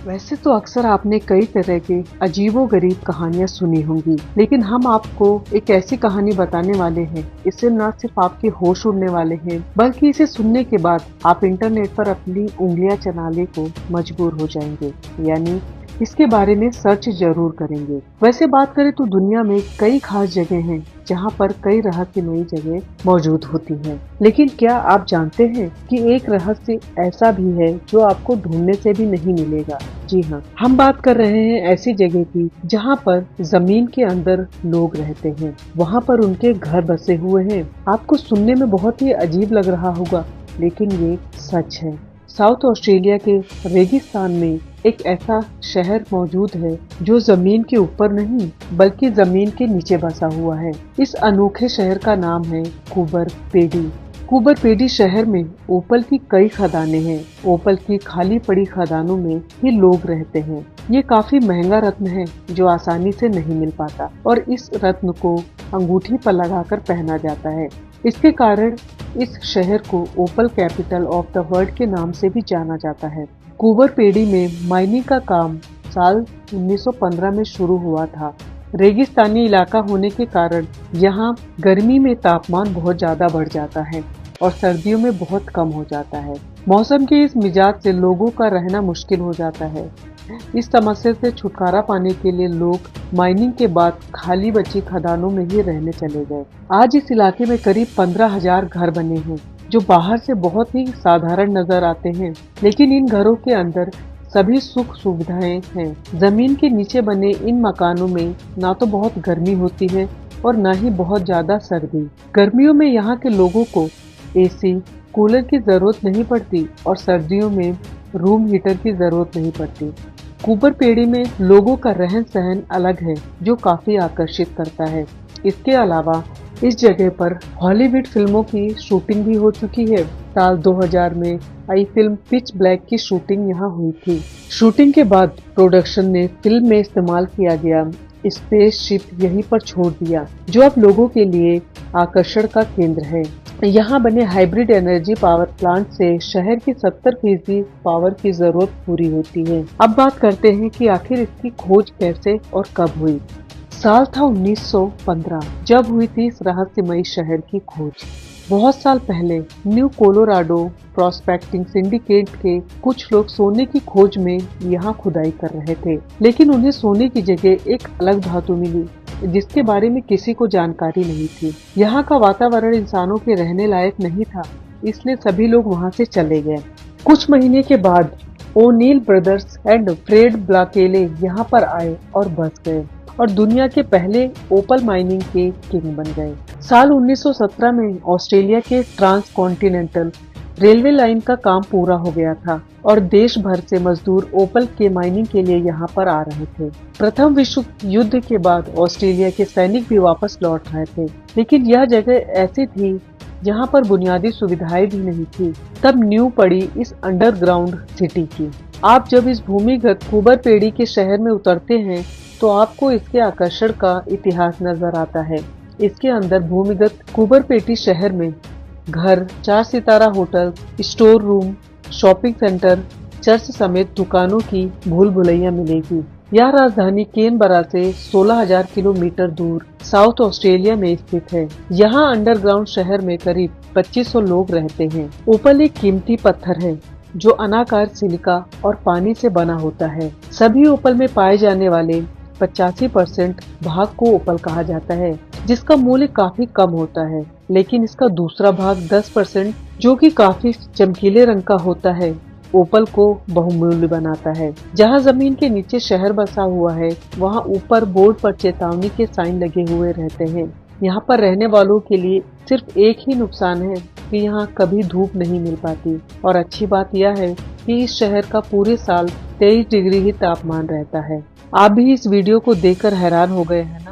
वैसे तो अक्सर आपने कई तरह के अजीबोगरीब कहानियां सुनी होंगी, लेकिन हम आपको एक ऐसी कहानी बताने वाले हैं। इससे न सिर्फ आपके होश उड़ने वाले हैं, बल्कि इसे सुनने के बाद आप इंटरनेट पर अपनी उंगलियां चलाने को मजबूर हो जाएंगे। यानी इसके बारे में सर्च जरूर करेंगे। वैसे बात करें तो दुनिया में कई खास जगह हैं जहां पर कई रहस्यमयी जगह मौजूद होती हैं। लेकिन क्या आप जानते हैं कि एक रहस्य ऐसा भी है जो आपको ढूंढने से भी नहीं मिलेगा? जी हाँ, हम बात कर रहे हैं ऐसी जगह की जहां पर जमीन के अंदर लोग रहते हैं। वहां पर उनके घर बसे हुए हैं। आपको सुनने में बहुत ही अजीब लग रहा होगा, लेकिन ये सच है। साउथ ऑस्ट्रेलिया के रेगिस्तान में एक ऐसा शहर मौजूद है जो जमीन के ऊपर नहीं बल्कि जमीन के नीचे बसा हुआ है। इस अनोखे शहर का नाम है कूबर पेडी। कूबर पेडी शहर में ओपल की कई खदानें हैं। ओपल की खाली पड़ी खदानों में ही लोग रहते हैं। ये काफी महंगा रत्न है जो आसानी से नहीं मिल पाता, और इस रत्न को अंगूठी पर लगाकर पहना जाता है। इसके कारण इस शहर को ओपल कैपिटल ऑफ द वर्ल्ड के नाम से भी जाना जाता है। कूबर पेडी में माइनिंग का काम साल 1915 में शुरू हुआ था। रेगिस्तानी इलाका होने के कारण यहाँ गर्मी में तापमान बहुत ज्यादा बढ़ जाता है और सर्दियों में बहुत कम हो जाता है। मौसम के इस मिजाज से लोगों का रहना मुश्किल हो जाता है। इस समस्या से छुटकारा पाने के लिए लोग माइनिंग के बाद खाली बची खदानों में ही रहने चले गए। आज इस इलाके में करीब 15,000 घर बने हैं, जो बाहर से बहुत ही साधारण नजर आते हैं, लेकिन इन घरों के अंदर सभी सुख सुविधाएं हैं। जमीन के नीचे बने इन मकानों में ना तो बहुत गर्मी होती है और ना ही बहुत ज्यादा सर्दी। गर्मियों में यहाँ के लोगों को एसी, कूलर की जरूरत नहीं पड़ती और सर्दियों में रूम हीटर की जरूरत नहीं पड़ती। कूबर पेड़ी में लोगों का रहन सहन अलग है, जो काफी आकर्षित करता है। इसके अलावा इस जगह पर हॉलीवुड फिल्मों की शूटिंग भी हो चुकी है। साल 2000 में आई फिल्म पिच ब्लैक की शूटिंग यहाँ हुई थी। शूटिंग के बाद प्रोडक्शन ने फिल्म में इस्तेमाल किया गया स्पेसशिप यहीं पर छोड़ दिया, जो अब लोगों के लिए आकर्षण का केंद्र है। यहाँ बने हाइब्रिड एनर्जी पावर प्लांट से शहर की 70% पावर की जरूरत पूरी होती है। अब बात करते हैं कि आखिर इसकी खोज कैसे और कब हुई। साल था 1915 जब हुई थी इस रहस्यमयी शहर की खोज। बहुत साल पहले न्यू कोलोराडो प्रोस्पेक्टिंग सिंडिकेट के कुछ लोग सोने की खोज में यहाँ खुदाई कर रहे थे, लेकिन उन्हें सोने की जगह एक अलग धातु मिली जिसके बारे में किसी को जानकारी नहीं थी। यहाँ का वातावरण इंसानों के रहने लायक नहीं था, इसलिए सभी लोग वहाँ से चले गए। कुछ महीने के बाद ओनील ब्रदर्स एंड फ्रेड ब्लाकेले यहाँ पर आए और बस गए और दुनिया के पहले ओपल माइनिंग के किंग बन गए। साल 1917 में ऑस्ट्रेलिया के ट्रांस कॉन्टिनेंटल रेलवे लाइन का काम पूरा हो गया था और देश भर से मजदूर ओपल के माइनिंग के लिए यहाँ पर आ रहे थे। प्रथम विश्व युद्ध के बाद ऑस्ट्रेलिया के सैनिक भी वापस लौट रहे थे, लेकिन यह जगह ऐसी थी जहाँ पर बुनियादी सुविधाएं भी नहीं थी। तब नींव पड़ी इस अंडरग्राउंड सिटी की। आप जब इस भूमिगत कूबर पेड़ी के शहर में उतरते हैं तो आपको इसके आकर्षण का इतिहास नजर आता है। इसके अंदर भूमिगत कूबर पेटी शहर में घर, 4 सितारा hotel, store room, shopping centre, church समेत दुकानों की भूल भुलैया मिलेगी। यह राजधानी कैनबरा से 16,000 किलोमीटर दूर साउथ ऑस्ट्रेलिया में स्थित है। यहाँ अंडरग्राउंड शहर में करीब 2500 लोग रहते हैं। ओपल एक कीमती पत्थर है जो अनाकार सिलिका और पानी से बना होता है। सभी ओपल में पाए जाने वाले 85% भाग को ओपल कहा जाता है, जिसका मूल्य काफी कम होता है, लेकिन इसका दूसरा भाग 10% जो कि काफी चमकीले रंग का होता है, ओपल को बहुमूल्य बनाता है। जहाँ जमीन के नीचे शहर बसा हुआ है, वहाँ ऊपर बोर्ड पर चेतावनी के साइन लगे हुए रहते हैं। यहाँ पर रहने वालों के लिए सिर्फ एक ही नुकसान है कि यहाँ कभी धूप नहीं मिल पाती, और अच्छी बात यह है कि इस शहर का पूरे साल 23 डिग्री ही तापमान रहता है। आप भी इस वीडियो को देखकर हैरान हो गए हैं ना?